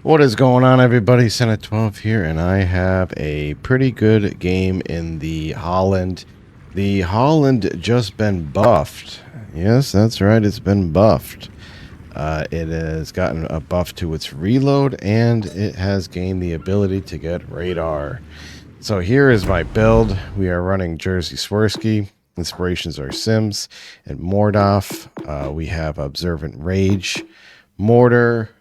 What is going on, everybody? Senate 12 here, and I have a pretty good game in the Halland. The Halland just been buffed. Yes, that's right, it's been buffed. It has gotten a buff to its reload, and it has gained the ability to get radar. So here is my build. We are running Jersey Swirsky. Inspirations are Sims and Mordoff. We have Observant Rage, Mortar,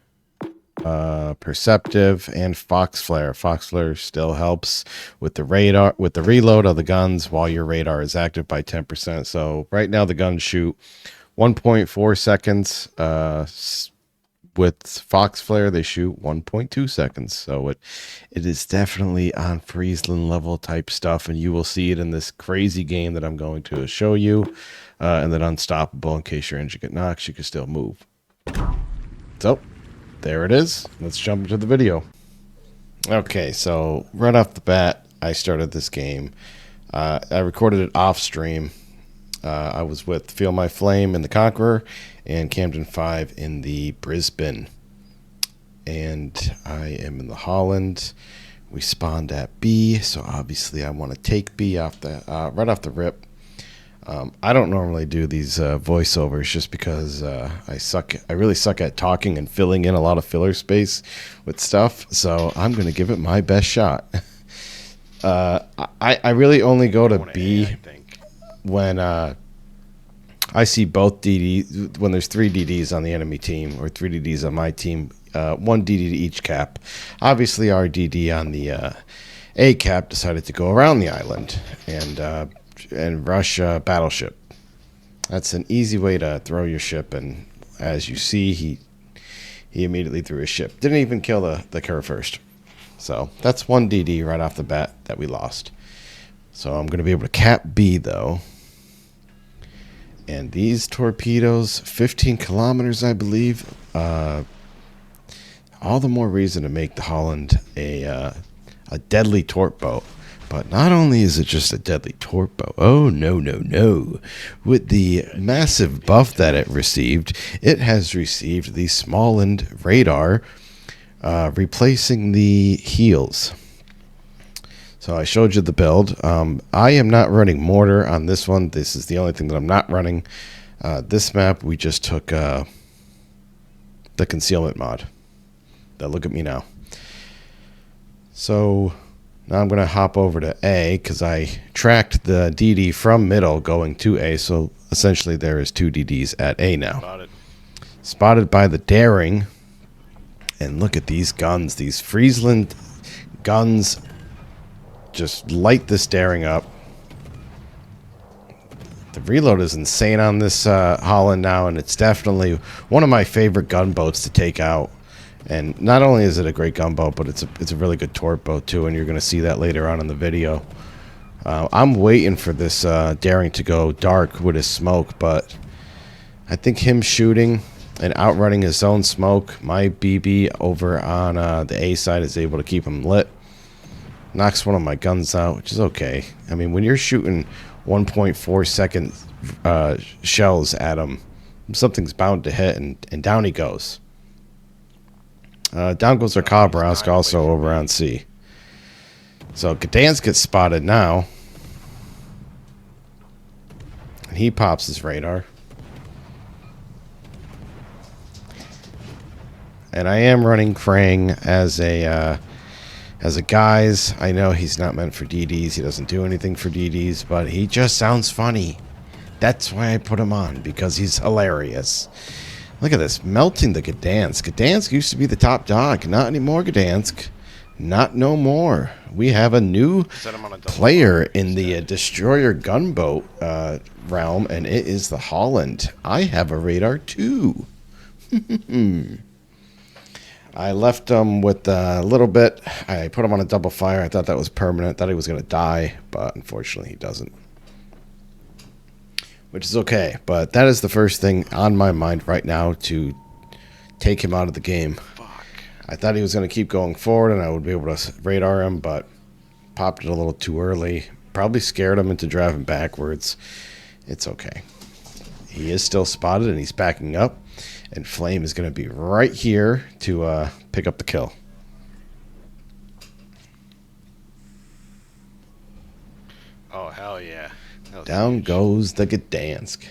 Perceptive, and Fox Flare. Fox Flare still helps with the radar, with the reload of the guns while your radar is active by 10%. So right now the guns shoot 1.4 seconds. With Fox Flare, they shoot 1.2 seconds. So it is definitely on Friesland level type stuff, and you will see it in this crazy game that I'm going to show you. And then Unstoppable, in case your engine get knocked, you can still move. So there it is. Let's jump into the video. Okay, so right off the bat, I started this game. I recorded it off stream. I was with Feel My Flame in the Conqueror and Camden 5 in the Brisbane. And I am in the Halland. We spawned at B, so obviously I want to take B off the right off the rip. I don't normally do these voiceovers just because I really suck at talking and filling in a lot of filler space with stuff. So I'm going to give it my best shot. I really only go to B when I see both DDs, when there's 3 DDs on the enemy team or 3 DDs on my team, 1 DD to each cap. Obviously our DD on the A cap decided to go around the island and rush battleship. That's an easy way to throw your ship, and as you see, he immediately threw his ship. Didn't even kill the Cur first. So that's 1 DD right off the bat that we lost. So I'm going to be able to cap B, though. And these torpedoes, 15 kilometers, I believe. All the more reason to make the Halland a deadly torp boat. But not only is it just a deadly torp boat, oh no, no, no. With the massive buff that it received, it has received the small-end radar, replacing the heels. So I showed you the build. I am not running mortar on this one. This is the only thing that I'm not running. This map, we just took the concealment mod. Now look at me now. So now I'm going to hop over to A because I tracked the DD from middle going to A. So essentially there is 2 DDs at A now. Spotted by the Daring. And look at these guns. These Friesland guns just light this Daring up. The reload is insane on this Halland now, and it's definitely one of my favorite gunboats to take out. And not only is it a great gunboat, but it's a really good torp boat too, and you're going to see that later on in the video. I'm waiting for this Daring to go dark with his smoke, but I think him shooting and outrunning his own smoke, my BB over on the A side is able to keep him lit. Knocks one of my guns out, which is okay. I mean, when you're shooting 1.4 second shells at him, something's bound to hit, and down he goes. Down goes our Kobrosk also over on C. So Gdansk gets spotted now. And he pops his radar. And I am running Krang as a guise. I know he's not meant for DDs. He doesn't do anything for DDs, but he just sounds funny. That's why I put him on, because he's hilarious. Look at this, melting the Gdansk. Gdansk used to be the top dog. Not anymore, Gdansk. Not no more. We have a new player in the destroyer gunboat realm, and it is the Halland. I have a radar too. I left him with a little bit. I put him on a double fire. I thought that was permanent. Thought he was going to die, but unfortunately he doesn't. Which is okay, but that is the first thing on my mind right now, to take him out of the game. Fuck. I thought he was going to keep going forward and I would be able to radar him, but popped it a little too early. Probably scared him into driving backwards. It's okay. He is still spotted and he's backing up. And Flame is going to be right here to pick up the kill. Oh, hell yeah. Down huge. goes the Gdansk.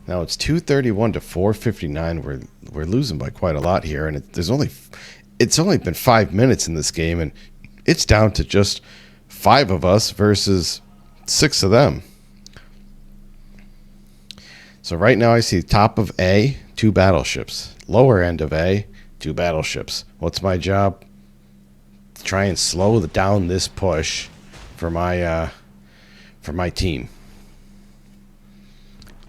Now it's 231 to 459. We're losing by quite a lot here, and it's only been 5 minutes in this game, and it's down to just 5 of us versus 6 of them. So right now I see top of A, 2 battleships. Lower end of A, 2 battleships. What's my job? To try and slow down this push for my team.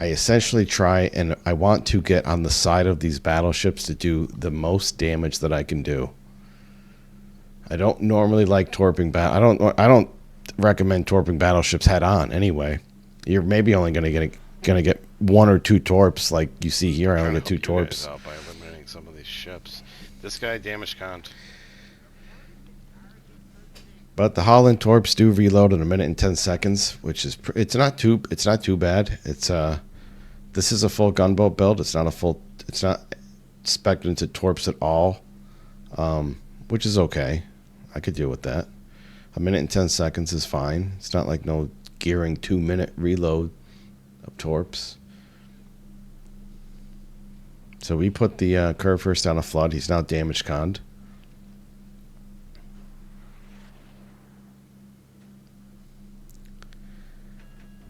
I essentially try and I want to get on the side of these battleships to do the most damage that I can do. I don't normally like torping I don't recommend torping battleships head on anyway. You're maybe only going to get 1 or 2 torps like you see here. I only get 2 torps. Out by eliminating some of these ships. This guy damage conned. But the Halland torps do reload in 1:10, which is it's not too bad. It's this is a full gunboat build. It's not spec'd into torps at all, which is okay. I could deal with that. 1:10 is fine. It's not like no gearing 2-minute reload of torps. So we put the curve first down a flood. He's now damage conned.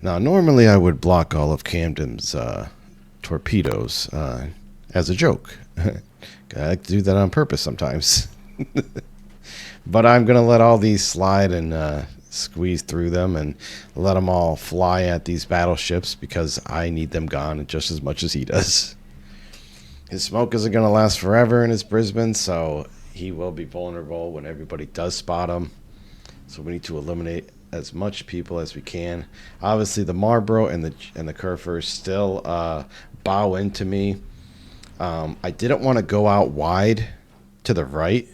Now, normally I would block all of Camden's torpedoes as a joke. I like to do that on purpose sometimes. But I'm going to let all these slide and squeeze through them and let them all fly at these battleships because I need them gone just as much as he does. His smoke isn't going to last forever in his Brisbane, so he will be vulnerable when everybody does spot him. So we need to eliminate as much people as we can. Obviously, the Marlborough and the Kerfers still bow into me. I didn't want to go out wide to the right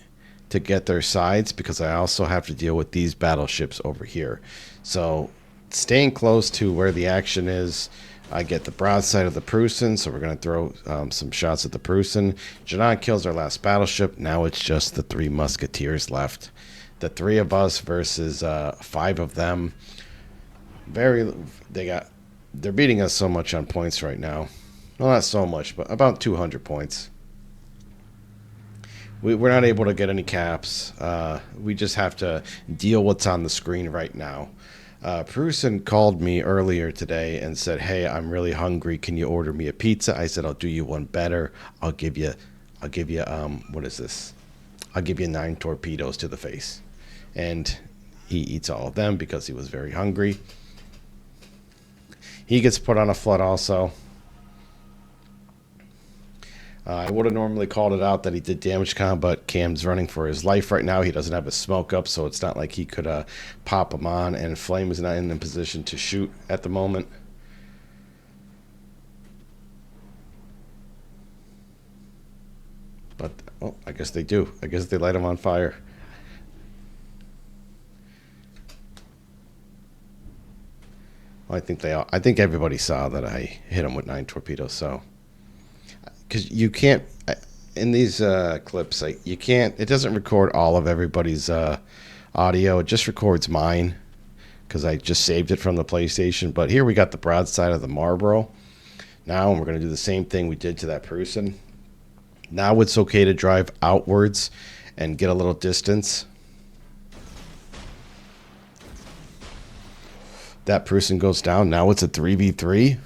to get their sides because I also have to deal with these battleships over here. So staying close to where the action is, I get the broadside of the Prussian, so we're going to throw some shots at the Prussian. Janot kills our last battleship. Now it's just the 3 musketeers left. The 3 of us versus 5 of them. They're beating us so much on points right now. Well, not so much, but about 200 points. We're not able to get any caps. We just have to deal what's on the screen right now. Prussian called me earlier today and said, "Hey, I'm really hungry. Can you order me a pizza?" I said, "I'll do you one better. I'll give you what is this? I'll give you 9 torpedoes to the face." And he eats all of them because he was very hungry. He gets put on a flood also. I would have normally called it out that he did damage con, but Cam's running for his life right now. He doesn't have his smoke up, so it's not like he could pop him on, and Flame is not in a position to shoot at the moment. But, oh, I guess they do. I guess they light him on fire. Well, I think everybody saw that I hit him with 9 torpedoes, so... Because you can't, in these clips, you can't, it doesn't record all of everybody's audio. It just records mine because I just saved it from the PlayStation. But here we got the broadside of the Marlborough. Now we're going to do the same thing we did to that Prussian. Now it's okay to drive outwards and get a little distance. That Prussian goes down. Now it's a 3v3.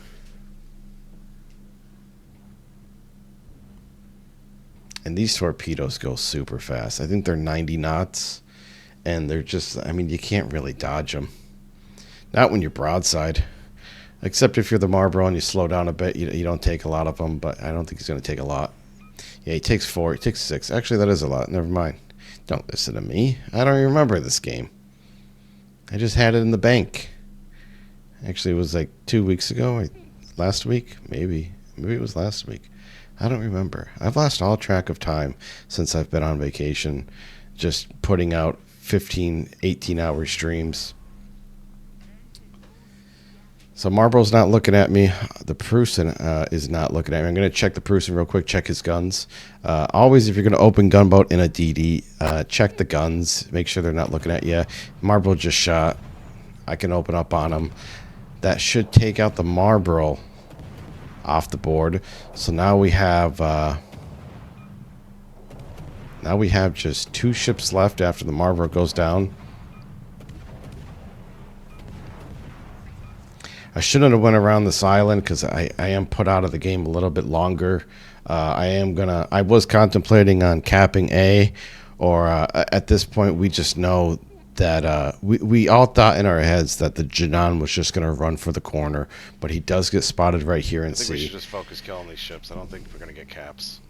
And these torpedoes go super fast. I think they're 90 knots. And they're just, I mean, you can't really dodge them. Not when you're broadside. Except if you're the Marlborough and you slow down a bit, you don't take a lot of them. But I don't think he's going to take a lot. Yeah, he takes 4. He takes 6. Actually, that is a lot. Never mind. Don't listen to me. I don't even remember this game. I just had it in the bank. Actually, it was like 2 weeks ago. Last week? Maybe. Maybe it was last week. I don't remember. I've lost all track of time since I've been on vacation, just putting out 15, 18-hour streams. So Marlboro's not looking at me. The Prusen is not looking at me. I'm going to check the Prusen real quick, check his guns. Always, if you're going to open gunboat in a DD, check the guns. Make sure they're not looking at you. Marlboro just shot. I can open up on him. That should take out the Marlboro off the board. So now we have just 2 ships left after the Marlboro goes down. I shouldn't have went around this island because I am put out of the game a little bit longer. I was contemplating on capping A, or at this point we just know that we all thought in our heads that the Janan was just going to run for the corner, but he does get spotted right here in I think C. we should just focus killing these ships. I don't think we're going to get caps.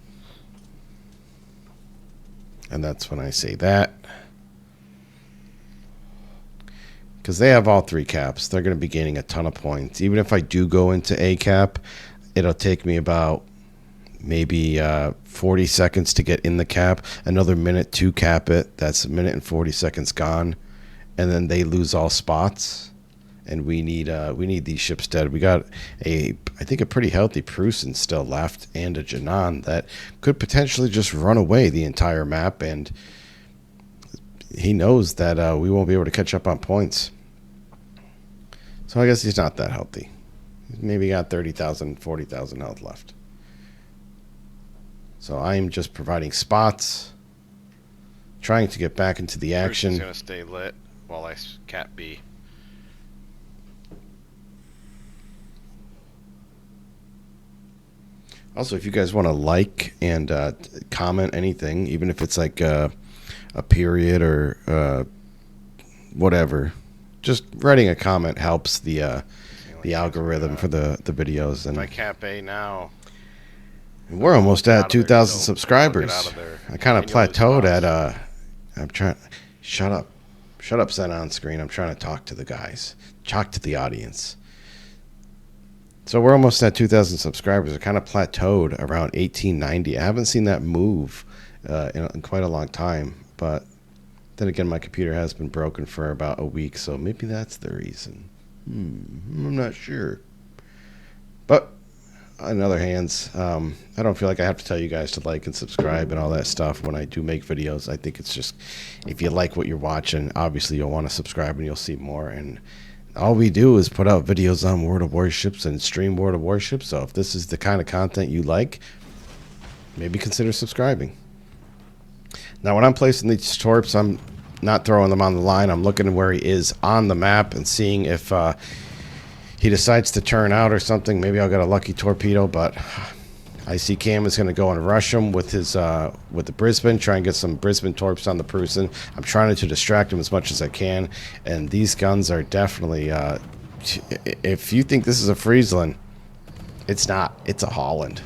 And that's when I say that. Because they have all 3 caps. They're going to be gaining a ton of points. Even if I do go into A cap, it'll take me about maybe 40 seconds to get in the cap. Another minute to cap it. That's a minute and 40 seconds gone. And then they lose all spots. And we need these ships dead. We got I think a pretty healthy Prusen still left, and a Janan that could potentially just run away the entire map, and he knows that we won't be able to catch up on points. So I guess he's not that healthy. Maybe got 30,000, 40,000 health left. So I'm just providing spots, trying to get back into the action. He's going to stay lit while I cap B. Also, if you guys want to like and comment anything, even if it's like a period or whatever, just writing a comment helps the algorithm for the videos. And if I cap A now, we're almost at 2,000 Get subscribers. out of there. I kind of Manual plateaued response. I'm trying. Shut up, Senna on screen. I'm trying to talk to the guys, talk to the audience. So we're almost at 2,000 subscribers. I kind of plateaued around 1890. I haven't seen that move in quite a long time. But then again, my computer has been broken for about a week, so maybe that's the reason. I'm not sure. But on other hands, I don't feel like I have to tell you guys to like and subscribe and all that stuff when I do make videos. I think it's just, if you like what you're watching, obviously you'll want to subscribe and you'll see more. And all we do is put out videos on World of Warships and stream World of Warships. So if this is the kind of content you like, maybe consider subscribing. Now, when I'm placing these torps, I'm not throwing them on the line. I'm looking where he is on the map and seeing if he decides to turn out or something. Maybe I'll get a lucky torpedo, but I see Cam is going to go and rush him with his with the Brisbane, try and get some Brisbane torps on the Prusen. I'm trying to distract him as much as I can, and these guns are definitely. If you think this is a Friesland, it's not. It's a Halland.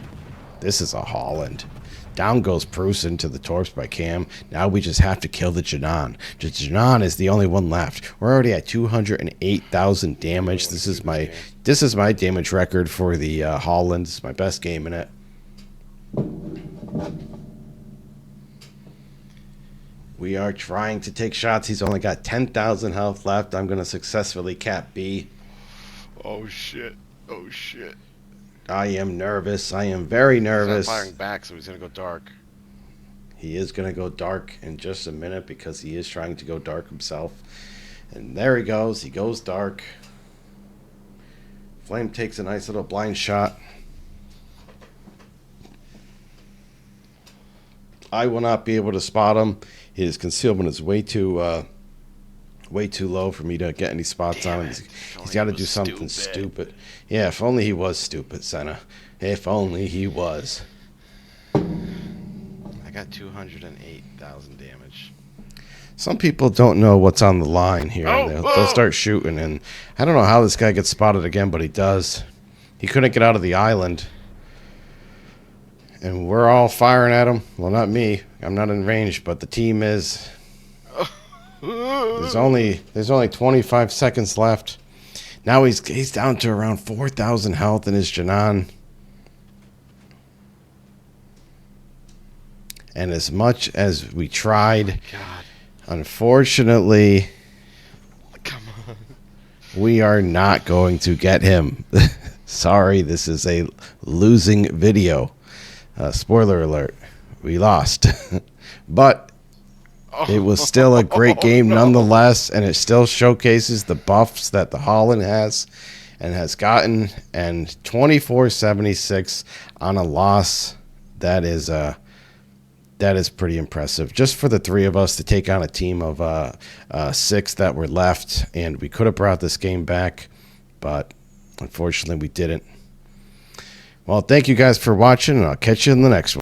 This is a Halland. Down goes Prusen to the torps by Cam. Now we just have to kill the Janan. The Janan is the only one left. We're already at 208,000 damage. This is my damage record for the Halland. This is my best game in it. We are trying to take shots. He's only got 10,000 health left. I'm going to successfully cap B. Oh shit! Oh shit! I am nervous. I am very nervous. He's not firing back, so he's gonna go dark. He is going to go dark in just a minute because he is trying to go dark himself. And there he goes. He goes dark. Flame takes a nice little blind shot. I will not be able to spot him. His concealment is way too low for me to get any spots on him. He's got to do something stupid. Yeah, if only he was stupid, Senna. If only he was. I got 208,000 damage. Some people don't know what's on the line here. Oh, They'll start shooting, and I don't know how this guy gets spotted again, but he does. He couldn't get out of the island. And we're all firing at him. Well, not me. I'm not in range, but the team is. There's only 25 seconds left. Now he's down to around 4,000 health in his Janan. And as much as we tried, God. unfortunately, Come on. We are not going to get him. Sorry, this is a losing video. Spoiler alert, we lost. But it was still a great game nonetheless, and it still showcases the buffs that the Halland has and has gotten. And 24-76 on a loss, that is pretty impressive. Just for the three of us to take on a team of 6 that were left, and we could have brought this game back, but unfortunately we didn't. Well, thank you guys for watching, and I'll catch you in the next one.